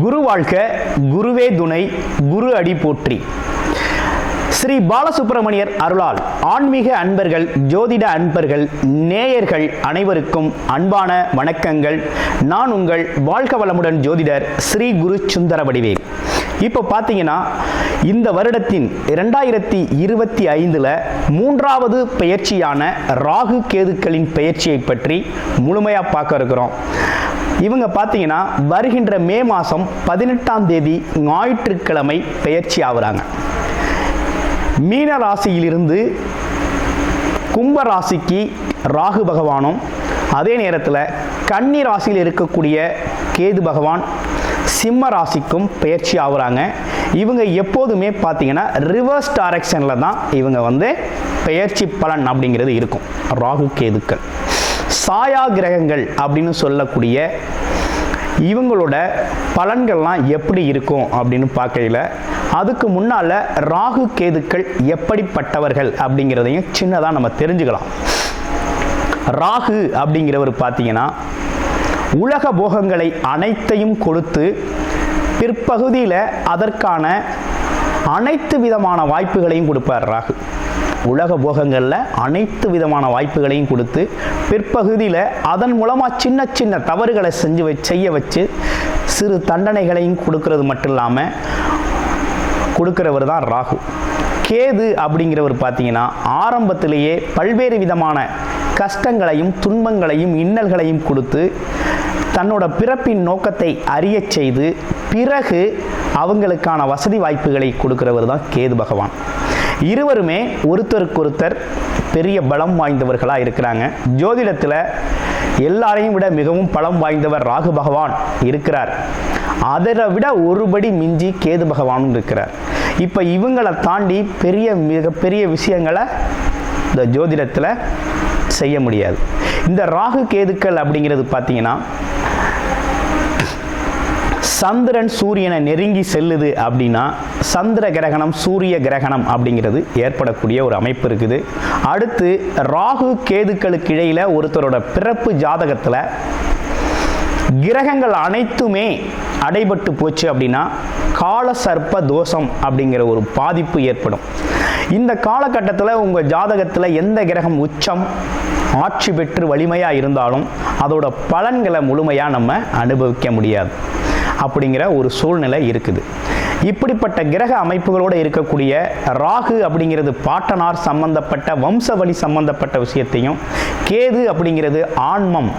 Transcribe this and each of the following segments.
குரு வாழ்க, குருவே துணை, குரு அடி போற்றி. ஸ்ரீ பாலசுப்பிரமணியர் அருளால் ஆன்மீக அன்பர்கள், ஜோதிட அன்பர்கள், நேயர்கள் அனைவருக்கும் அன்பான வணக்கங்கள். நான் உங்கள் வாழ்க வளமுடன் ஜோதிடர் ஸ்ரீ குரு சுந்தர வடிவேல். இப்போ பார்த்தீங்கன்னா இந்த வருடத்தின் 2025 மூன்றாவது பெயர்ச்சியான ராகு கேதுக்களின் பெயர்ச்சியை பற்றி முழுமையாக பார்க்க இருக்கிறோம். இவங்க பார்த்தீங்கன்னா வருகின்ற மே மாதம் 18ஆம் தேதி ஞாயிற்றுக்கிழமை பெயர்ச்சி ஆகுறாங்க. மீன ராசியிலிருந்து கும்ப ராசிக்கு ராகு பகவானும், அதே நேரத்தில் கன்னி ராசியில் இருக்கக்கூடிய கேது பகவான் சிம்ம ராசிக்கும் பெயர்ச்சி ஆகுறாங்க. இவங்க எப்போதுமே பார்த்தீங்கன்னா ரிவர்ஸ் டைரக்ஷனில் தான் இவங்க பெயர்ச்சி பலன் அப்படிங்கிறது இருக்கும். ராகு கேதுக்கள் சாயா கிரகங்கள் அப்படின்னு சொல்லக்கூடிய இவங்களோட பலன்கள்லாம் எப்படி இருக்கும் அப்படின்னு பார்க்கையில் அதுக்கு முன்னால் ராகு கேதுக்கள் எப்படிப்பட்டவர்கள் அப்படிங்கிறதையும் சின்னதாக நம்ம தெரிஞ்சுக்கலாம். ராகு அப்படிங்கிறவர் பார்த்தீங்கன்னா உலக போகங்களை அனைத்தையும் கொடுத்து பிற்பகுதியில் அதற்கான அனைத்து விதமான வாய்ப்புகளையும் கொடுப்பார். ராகு உலக போகங்களில் அனைத்து விதமான வாய்ப்புகளையும் கொடுத்து பிற்பகுதியில் அதன் மூலமாக சின்ன சின்ன தவறுகளை செய்ய வச்சு சிறு தண்டனைகளையும் கொடுக்கறது மட்டும் இல்லாமல் கொடுக்கிறவர் தான் ராகு. கேது அப்படிங்கிறவர் பார்த்தீங்கன்னா ஆரம்பத்திலேயே பல்வேறு விதமான கஷ்டங்களையும் துன்பங்களையும் இன்னல்களையும் கொடுத்து தன்னோட பிறப்பின் நோக்கத்தை அறிய செய்து பிறகு அவங்களுக்கான வசதி வாய்ப்புகளை கொடுக்கிறவர் தான் கேது பகவான். இருவருமே ஒருத்தருக்கொருத்தர் பெரிய பலம் வாய்ந்தவர்களாக இருக்கிறாங்க. ஜோதிடத்தில் எல்லாரையும் விட மிகவும் பலம் வாய்ந்தவர் ராகு பகவான் இருக்கிறார். அதை விட ஒருபடி மிஞ்சி கேது பகவானும் இருக்கிறார். இப்போ இவங்களை தாண்டி மிகப்பெரிய விஷயங்களை இந்த ஜோதிடத்தில் செய்ய முடியாது. இந்த ராகு கேதுக்கள் அப்படிங்கிறது பார்த்தீங்கன்னா சந்திரன் சூரியனை நெருங்கி செல்லுது அப்படின்னா சந்திர கிரகணம், சூரிய கிரகணம் அப்படிங்கிறது ஏற்படக்கூடிய ஒரு அமைப்பு இருக்குது. அடுத்து ராகு கேதுக்களுக்கு இடையில் ஒருத்தரோட பிறப்பு ஜாதகத்தில் கிரகங்கள் அனைத்துமே அடைபட்டு போச்சு அப்படின்னா கால சர்ப்ப தோஷம் அப்படிங்கிற ஒரு பாதிப்பு ஏற்படும். இந்த காலகட்டத்தில் உங்கள் ஜாதகத்தில் எந்த கிரகம் உச்சம் ஆட்சி பெற்று வலிமையாக இருந்தாலும் அதோட பலன்களை முழுமையாக நம்ம அனுபவிக்க முடியாது அப்படிங்கிற ஒரு சூழ்நிலை இருக்குது. இப்படிப்பட்ட கிரக அமைப்புகளோடு இருக்கக்கூடிய ராகு அப்படிங்கிறது பாட்டனார் சம்பந்தப்பட்ட வம்சவழி சம்பந்தப்பட்ட விஷயத்தையும், கேது அப்படிங்கிறது ஆன்மம்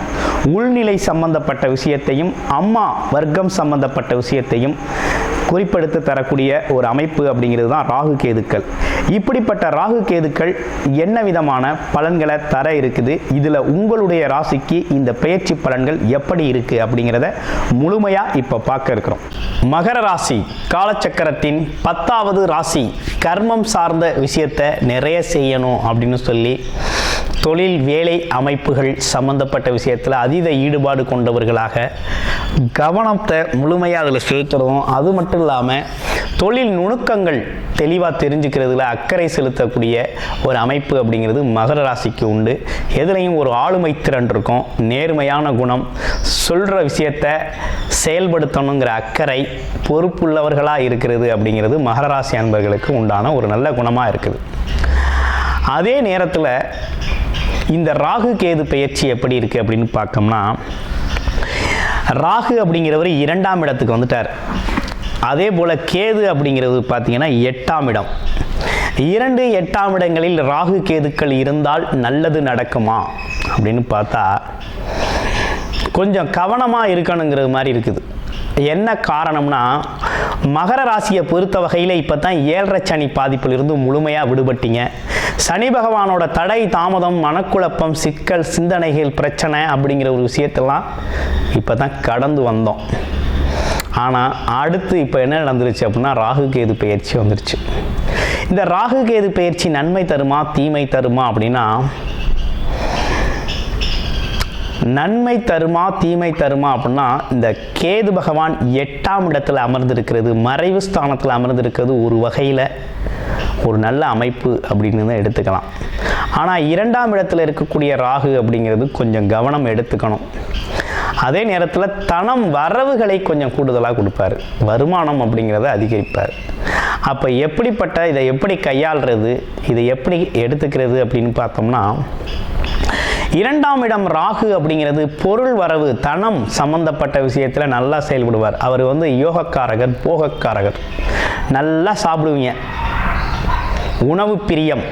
உள்நிலை சம்பந்தப்பட்ட விஷயத்தையும், அம்மா வர்க்கம் சம்பந்தப்பட்ட விஷயத்தையும் குறிப்பெடுத்து தரக்கூடிய ஒரு அமைப்பு அப்படிங்கிறது தான் ராகு கேதுக்கள். இப்படிப்பட்ட ராகு கேதுக்கள் என்ன விதமான பலன்களை தர இருக்குது, இதில் உங்களுடைய ராசிக்கு இந்த பெயர்ச்சி பலன்கள் எப்படி இருக்குது அப்படிங்கிறத முழுமையாக இப்போ பார்க்க இருக்கிறோம். மகர ராசி காலச்சக்கரத்தின் 10வது ராசி. கர்மம் சார்ந்த விஷயத்தை நிறைய செய்யணும் அப்படின்னு சொல்லி தொழில் வேலை அமைப்புகள் சம்பந்தப்பட்ட விஷயத்தில் அதீத ஈடுபாடு கொண்டவர்களாக கவனத்தை முழுமையாக அதில் செலுத்துறதும், அது மட்டும் இல்லாமல் தொழில் நுணுக்கங்கள் தெளிவாக தெரிஞ்சுக்கிறதுல அக்கறை செலுத்தக்கூடிய ஒரு அமைப்பு அப்படிங்கிறது மகர ராசிக்கு உண்டு. எதுலேயும் ஒரு ஆளுமை திறன் இருக்கும், நேர்மையான குணம், சொல்கிற விஷயத்தை செயல்படுத்தணுங்கிற அக்கறை, பொறுப்புள்ளவர்களாக இருக்கிறது அப்படிங்கிறது மகர ராசி அன்பர்களுக்கு உண்டான ஒரு நல்ல குணமாக இருக்குது. அதே நேரத்தில் இந்த ராகு கேது பெயர்ச்சி எப்படி இருக்குது அப்படின்னு பார்த்தோம்னா, ராகு அப்படிங்கிறவர் 2ஆம் இடத்துக்கு வந்துட்டார். அதே போல் கேது அப்படிங்கிறது பார்த்தீங்கன்னா 8ஆம் இடம். 2, 8ஆம் இடங்களில் ராகு கேதுக்கள் இருந்தால் நல்லது நடக்குமா அப்படின்னு பார்த்தா கொஞ்சம் கவனமாக இருக்கணுங்கிறது மாதிரி இருக்குது. என்ன காரணம்னா, மகர ராசியை பொறுத்த வகையில் இப்போ தான் 7.5 சனி பாதிப்பிலிருந்து முழுமையாக விடுபட்டீங்க. சனி பகவானோட தடை தாமதம், மனக்குழப்பம், சிக்கல், சிந்தனைகள், பிரச்சனை அப்படிங்கிற ஒரு விஷயத்தெல்லாம் இப்போ தான் கடந்து வந்தோம். ஆனால் அடுத்து இப்போ என்ன நடந்துருச்சு அப்படின்னா ராகு கேது பெயர்ச்சி வந்துருச்சு. இந்த ராகு கேது பெயர்ச்சி நன்மை தருமா தீமை தருமா அப்படின்னா, நன்மை தருமா தீமை தருமா அப்படின்னா, இந்த கேது பகவான் 8ஆம் இடத்துல அமர்ந்திருக்கிறது, மறைவு ஸ்தானத்தில் அமர்ந்திருக்கிறது ஒரு வகையில் ஒரு நல்ல அமைப்பு அப்படின்னு தான் எடுத்துக்கலாம். ஆனால் 2ஆம் இடத்துல இருக்கக்கூடிய ராகு அப்படிங்கிறது கொஞ்சம் கவனம் எடுத்துக்கணும். அதே நேரத்தில் தனம் வரவுகளை கொஞ்சம் கூடுதலாக கொடுப்பார், வருமானம் அப்படிங்கிறத அதிகரிப்பார். அப்போ எப்படிப்பட்ட இதை எப்படி கையாளுறது, இதை எப்படி எடுத்துக்கிறது அப்படின்னு பார்த்தோம்னா, 2ஆம் இடம் ராகு அப்படிங்கிறது பொருள் வரவு தனம் சம்பந்தப்பட்ட விஷயத்தில் நல்லா செயல்படுவார். அவர் யோகக்காரகர், போகக்காரகர். நல்லா சாப்பிடுவீங்க, உணவு பிரியம்,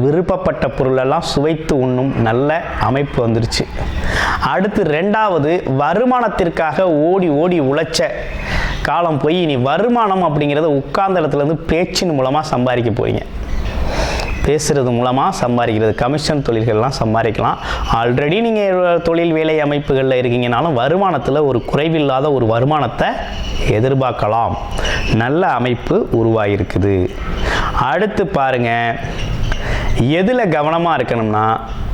விருப்பப்பட்ட பொருளெல்லாம் சுவைத்து உண்ணும் நல்ல அமைப்பு வந்துருச்சு. அடுத்து 2வது வருமானத்திற்காக ஓடி ஓடி உழைச்ச காலம் போய் இனி வருமானம் அப்படிங்கிறத உட்கார்ந்த இடத்துலேருந்து பேச்சின் மூலமாக சம்பாதிக்க போறீங்க. பேசுகிறது மூலமாக சம்பாதிக்கிறது, கமிஷன் தொழில்கள்லாம் சம்பாதிக்கலாம். ஆல்ரெடி நீங்கள் தொழில் வேலை அமைப்புகளில் இருக்கீங்கனாலும் வருமானத்தில் ஒரு குறைவில்லாத ஒரு வருமானத்தை எதிர்பார்க்கலாம். நல்ல அமைப்பு உருவாகிருக்குது. அடுத்து பாருங்கள், எதில் கவனமாக இருக்கணும்னா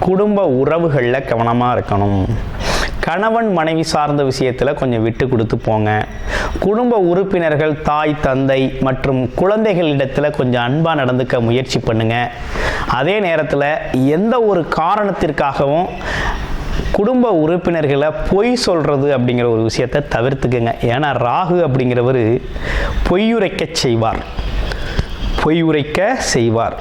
குடும்ப உறவுகளில் கவனமாக இருக்கணும். கணவன் மனைவி சார்ந்த விஷயத்தில் கொஞ்சம் விட்டு கொடுத்து போங்க. குடும்ப உறுப்பினர்கள், தாய் தந்தை மற்றும் குழந்தைகளிடத்தில் கொஞ்சம் அன்பாக நடந்துக்க முயற்சி பண்ணுங்க. அதே நேரத்தில் எந்த ஒரு காரணத்திற்காகவும் குடும்ப உறுப்பினர்களை பொய் சொல்கிறது அப்படிங்கிற ஒரு விஷயத்தை தவிர்த்துக்குங்க. ஏன்னா ராகு அப்படிங்கிறவர் பொய்யுரைக்க செய்வார்.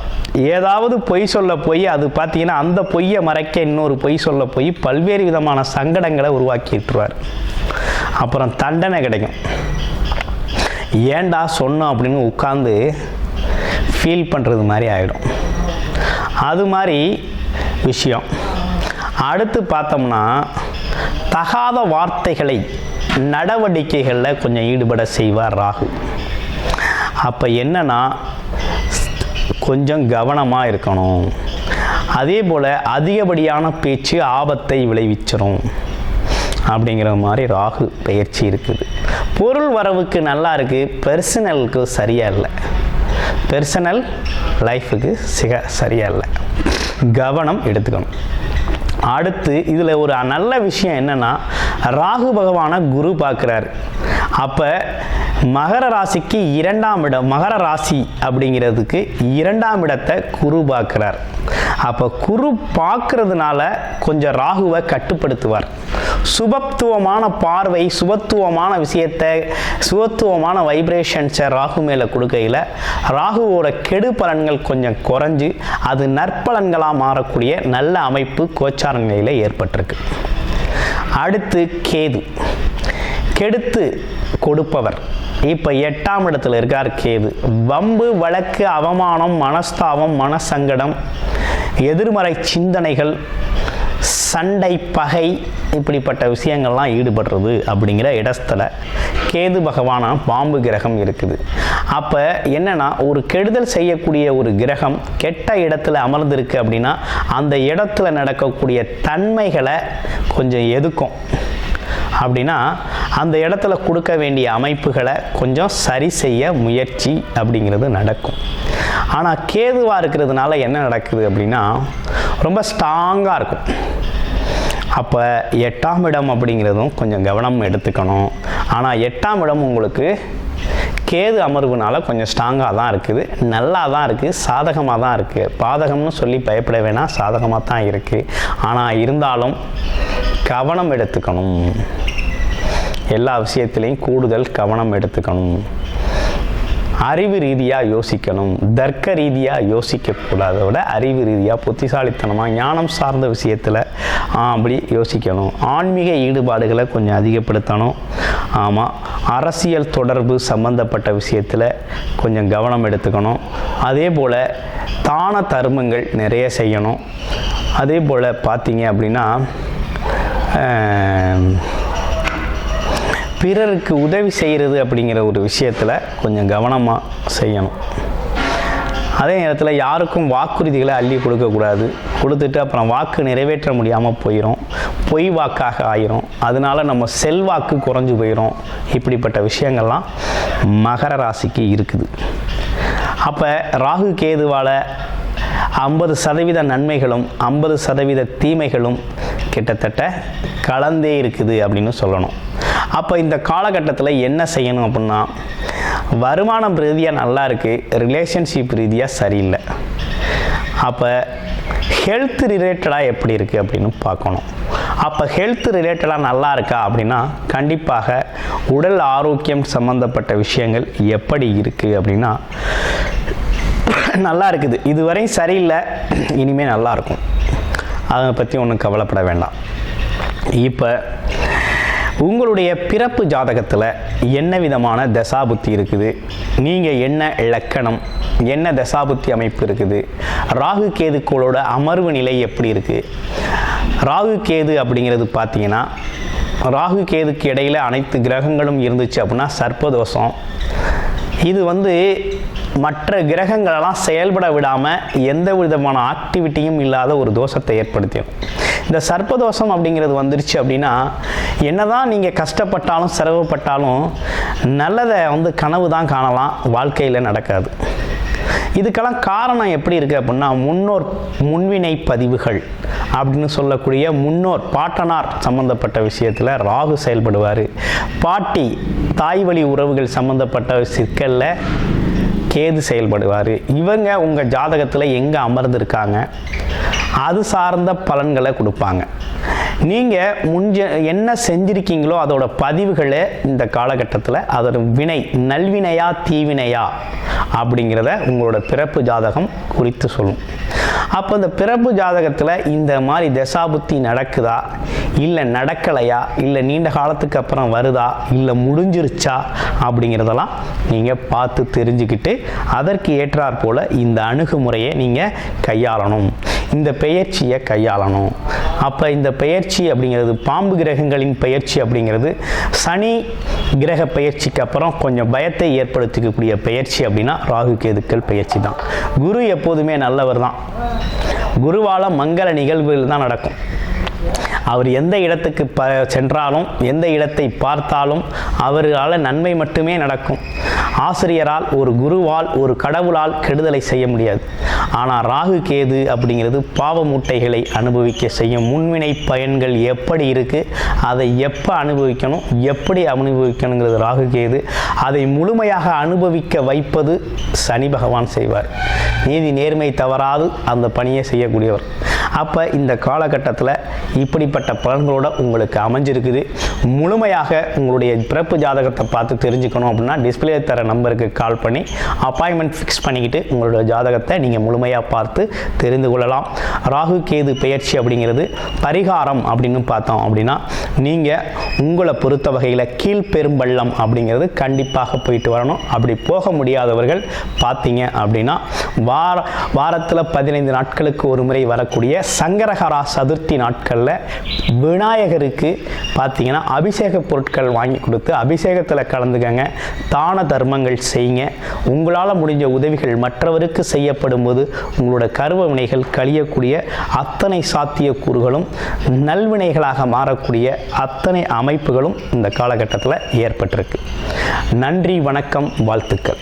ஏதாவது பொய் சொல்ல போய் அது பார்த்தீங்கன்னா அந்த பொய்யை மறைக்க இன்னொரு பொய் சொல்ல போய் பல்வேறு விதமான சங்கடங்களை உருவாக்கிட்டுருவார். அப்புறம் தண்டனை கிடைக்கும். ஏண்டா சொன்னோம் அப்படின்னு உட்காந்து ஃபீல் பண்ணுறது மாதிரி ஆகிடும். அது மாதிரி விஷயம். அடுத்து பார்த்தோம்னா, தகாத வார்த்தைகளை நடவடிக்கைகளில் கொஞ்சம் ஈடுபட செய்வார் ராகு. அப்போ என்னன்னா கொஞ்சம் கவனமாக இருக்கணும். அதே போல் அதிகப்படியான பேச்சு ஆபத்தை விளைவிச்சிரும் அப்படிங்கிற மாதிரி ராகு பெயர்ச்சி இருக்குது. பொருள் வரவுக்கு நல்லா இருக்குது, பெர்சனலுக்கு சரியாக இல்லை, பெர்சனல் லைஃபுக்கு சரியாக இல்லை. கவனம் எடுத்துக்கணும். அடுத்து இதில் ஒரு நல்ல விஷயம் என்னென்னா, ராகு பகவானை குரு பார்க்குறாரு. அப்போ மகர ராசிக்கு 2ஆம் இடம், மகர ராசி அப்படிங்கிறதுக்கு 2ஆம் இடத்தை குரு பார்க்குறார். அப்போ குரு பார்க்கறதுனால கொஞ்சம் ராகுவை கட்டுப்படுத்துவார். சுபத்துவமான பார்வை, சுபத்துவமான விஷயத்தை, சுபத்துவமான வைப்ரேஷன்ஸை ராகு மேலே கொடுக்கையில் ராகுவோட கெடு பலன்கள் கொஞ்சம் குறைஞ்சு அது நற்பலன்களாக மாறக்கூடிய நல்ல அமைப்பு கோச்சார நிலையில் ஏற்பட்டிருக்கு. அடுத்து கேது, கெடுத்து கொடுப்பவர். இப்போ 8ஆம் இடத்துல இருக்கார் கேது. வம்பு, வழக்கு, அவமானம், மனஸ்தாபம், மனசங்கடம், எதிர்மறை சிந்தனைகள், சண்டை, பகை, இப்படிப்பட்ட விஷயங்கள்லாம் ஈடுபடுறது அப்படிங்கிற இடத்துல கேது பகவானா பாம்பு கிரகம் இருக்குது. அப்போ என்னன்னா, ஒரு கெடுதல் செய்யக்கூடிய ஒரு கிரகம் கெட்ட இடத்துல அமர்ந்திருக்கு அப்படின்னா அந்த இடத்துல நடக்கக்கூடிய தன்மைகளை கொஞ்சம் எதுக்கும். அப்படின்னா அந்த இடத்துல கொடுக்க வேண்டிய அமைப்புகளை கொஞ்சம் சரி செய்ய முயற்சி அப்படிங்கிறது நடக்கும். ஆனால் கேதுவாக இருக்கிறதுனால என்ன நடக்குது அப்படின்னா ரொம்ப ஸ்ட்ராங்காக இருக்கும். அப்போ 8ஆம் இடம் அப்படிங்கிறதும் கொஞ்சம் கவனம் எடுத்துக்கணும். ஆனால் 8ஆம் இடம் உங்களுக்கு கேது அமர்வுனால கொஞ்சம் ஸ்ட்ராங்காக தான் இருக்குது, நல்லா தான் இருக்குது, சாதகமாக தான் இருக்குது. பாதகம்னு சொல்லி பயப்பட வேணாம், சாதகமாக தான் இருக்குது. ஆனால் இருந்தாலும் கவனம் எடுத்துக்கணும். எல்லா விஷயத்திலையும் கூடுதல் கவனம் எடுத்துக்கணும். அறிவு ரீதியாக யோசிக்கணும், தர்க்க ரீதியாக யோசிக்கக்கூடாத விட அறிவு ரீதியாக புத்திசாலித்தனமாக ஞானம் சார்ந்த விஷயத்தில் அப்படி யோசிக்கணும். ஆன்மீக ஈடுபாடுகளை கொஞ்சம் அதிகப்படுத்தணும். ஆமாம், அரசியல் தொடர்பு சம்பந்தப்பட்ட விஷயத்தில் கொஞ்சம் கவனம் எடுத்துக்கணும். அதே போல் தான தர்மங்கள் நிறைய செய்யணும். அதே போல் பார்த்தீங்க அப்படின்னா பிறருக்கு உதவி செய்கிறது அப்படிங்கிற ஒரு விஷயத்தில் கொஞ்சம் கவனமாக செய்யணும். அதே நேரத்தில் யாருக்கும் வாக்குறுதிகளை அள்ளி கொடுக்கக்கூடாது. கொடுத்துட்டு அப்புறம் வாக்கு நிறைவேற்ற முடியாமல் போயிடும், பொய் வாக்காக ஆயிரும். அதனால நம்ம செல்வாக்கு குறைஞ்சு போயிடும். இப்படிப்பட்ட விஷயங்கள்லாம் மகர ராசிக்கு இருக்குது. அப்போ ராகு கேதுவால் 50% நன்மைகளும் 50% தீமைகளும் கிட்டத்தட்ட கலந்தே இருக்குது அப்படின்னு சொல்லணும். அப்போ இந்த காலகட்டத்தில் என்ன செய்யணும் அப்படின்னா, வருமானம் ரீதியாக நல்லா இருக்குது, ரிலேஷன்ஷிப் ரீதியாக சரியில்லை. அப்போ ஹெல்த் ரிலேட்டடாக எப்படி இருக்குது அப்படின்னு பார்க்கணும். அப்போ ஹெல்த் ரிலேட்டடாக நல்லா இருக்கா அப்படின்னா கண்டிப்பாக உடல் ஆரோக்கியம் சம்பந்தப்பட்ட விஷயங்கள் எப்படி இருக்குது அப்படின்னா நல்லா இருக்குது. இதுவரை சரியில்லை, இனிமேல் நல்லா இருக்கும். அதை பற்றி ஒன்றும் கவலைப்பட வேண்டாம். இப்போ உங்களுடைய பிறப்பு ஜாதகத்தில் என்ன விதமான தசாபுத்தி இருக்குது, நீங்கள் என்ன இலக்கணம், என்ன தசாபுத்தி அமைப்பு இருக்குது, ராகு கேதுக்களோட அமர்வு நிலை எப்படி இருக்குது. ராகு கேது அப்படிங்கிறது பார்த்தீங்கன்னா ராகு கேதுக்கு இடையில் அனைத்து கிரகங்களும் இருந்துச்சு அப்படின்னா சர்ப்பதோஷம். இது மற்ற கிரகங்களெல்லாம் செயல்பட விடாமல் எந்த விதமான ஆக்டிவிட்டியும் இல்லாத ஒரு தோஷத்தை ஏற்படுத்திடும். இந்த சர்ப்பதோஷம் அப்படிங்கிறது வந்துருச்சு அப்படின்னா என்னதான் நீங்கள் கஷ்டப்பட்டாலும் சிரமப்பட்டாலும் நல்லதை கனவு தான் காணலாம், வாழ்க்கையில் நடக்காது. இதுக்கெல்லாம் காரணம் எப்படி இருக்குது அப்படின்னா முன்வினை பதிவுகள் அப்படின்னு சொல்லக்கூடிய முன்னோர் பாட்டனார் சம்மந்தப்பட்ட விஷயத்தில் ராகு செயல்படுவார். பாட்டி தாய் வழி உறவுகள் சம்மந்தப்பட்ட சிக்கலில் கேது செயல்படுவார். இவங்க உங்கள் ஜாதகத்தில் எங்கே அமர்ந்திருக்காங்க அது சார்ந்த பலன்களை கொடுப்பாங்க. நீங்கள் என்ன செஞ்சுருக்கீங்களோ அதோட பதிவுகளை இந்த காலகட்டத்தில் அதோட வினை நல்வினையா தீவினையா அப்படிங்கிறத உங்களோட பிறப்பு ஜாதகம் குறித்து சொல்லும். அப்போ இந்த பிறப்பு ஜாதகத்தில் இந்த மாதிரி தசாபுத்தி நடக்குதா, இல்லை நடக்கலையா, இல்லை நீண்ட காலத்துக்கு அப்புறம் வருதா, இல்லை முடிஞ்சிருச்சா அப்படிங்கிறதெல்லாம் நீங்கள் பார்த்து தெரிஞ்சுக்கிட்டு அதற்கு ஏற்றாற் போல் இந்த அணுகுமுறையை நீங்கள் கையாளணும், இந்த பெயர்ச்சியை கையாளணும். அப்போ இந்த பெயர்ச்சி அப்படிங்கிறது பாம்பு கிரகங்களின் பெயர்ச்சி அப்படிங்கிறது சனி கிரக பெயர்ச்சிக்கு அப்புறம் கொஞ்சம் பயத்தை ஏற்படுத்திக்கக்கூடிய பெயர்ச்சி அப்படின்னா ராகு கேதுக்கள் பெயர்ச்சி தான். குரு எப்போதுமே நல்லவர் தான். குருவால் மங்கள நிகழ்வுகள் தான் நடக்கும். அவர் எந்த இடத்துக்கு சென்றாலும் எந்த இடத்தை பார்த்தாலும் அவரால் நன்மை மட்டுமே நடக்கும். ஆசிரியரால் ஒரு குருவால் ஒரு கடவுளால் கெடுதலை செய்ய முடியாது. ஆனால் ராகு கேது அப்படிங்கிறது பாவ மூட்டைகளை அனுபவிக்க செய்யும். முன்வினை பயன்கள் எப்படி இருக்குது, அதை எப்போ அனுபவிக்கணும், எப்படி அனுபவிக்கணுங்கிறது ராகு கேது. அதை முழுமையாக அனுபவிக்க வைப்பது சனி பகவான் செய்வார். நீதி நேர்மை தவறாது அந்த பணியை செய்யக்கூடியவர். அப்போ இந்த காலகட்டத்தில் இப்படிப்பட்ட பலன்களோட உங்களுக்கு அமைஞ்சிருக்குது. முழுமையாக உங்களுடைய பிறப்பு ஜாதகத்தை பார்த்து தெரிஞ்சுக்கணும் அப்படின்னா டிஸ்பிளே தர நம்பருக்கு கால் பண்ணி அப்பாயின்மெண்ட் ஃபிக்ஸ் பண்ணிக்கிட்டு உங்களோட ஜாதகத்தை நீங்கள் முழுமையாக பார்த்து தெரிந்து கொள்ளலாம். ராகு கேது பெயர்ச்சி அப்படிங்கிறது பரிகாரம் அப்படின்னு பார்த்தோம் அப்படின்னா நீங்கள் உங்களை பொறுத்த வகையில் கீழ்பெரும்பள்ளம் அப்படிங்கிறது கண்டிப்பாக போயிட்டு வரணும். அப்படி போக முடியாதவர்கள் பார்த்தீங்க அப்படின்னா வாரத்தில் 15 நாட்களுக்கு ஒரு முறை வரக்கூடிய சங்கரஹரா சதுர்த்தி நாட்களில் விநாயகருக்கு பார்த்தீங்கன்னா அபிஷேக பொருட்கள் வாங்கி கொடுத்து அபிஷேகத்தில் கலந்துக்கங்க. தான தர்மங்கள் செய்யுங்க. உங்களால் முடிஞ்ச உதவிகள் மற்றவருக்கு செய்யப்படும் போது உங்களோட கர்ம வினைகள் கழியக்கூடிய அத்தனை சாத்தியக்கூறுகளும் நல்வினைகளாக மாறக்கூடிய அத்தனை அமைப்புகளும் இந்த காலகட்டத்தில் ஏற்பட்டிருக்கு. நன்றி, வணக்கம், வாழ்த்துக்கள்.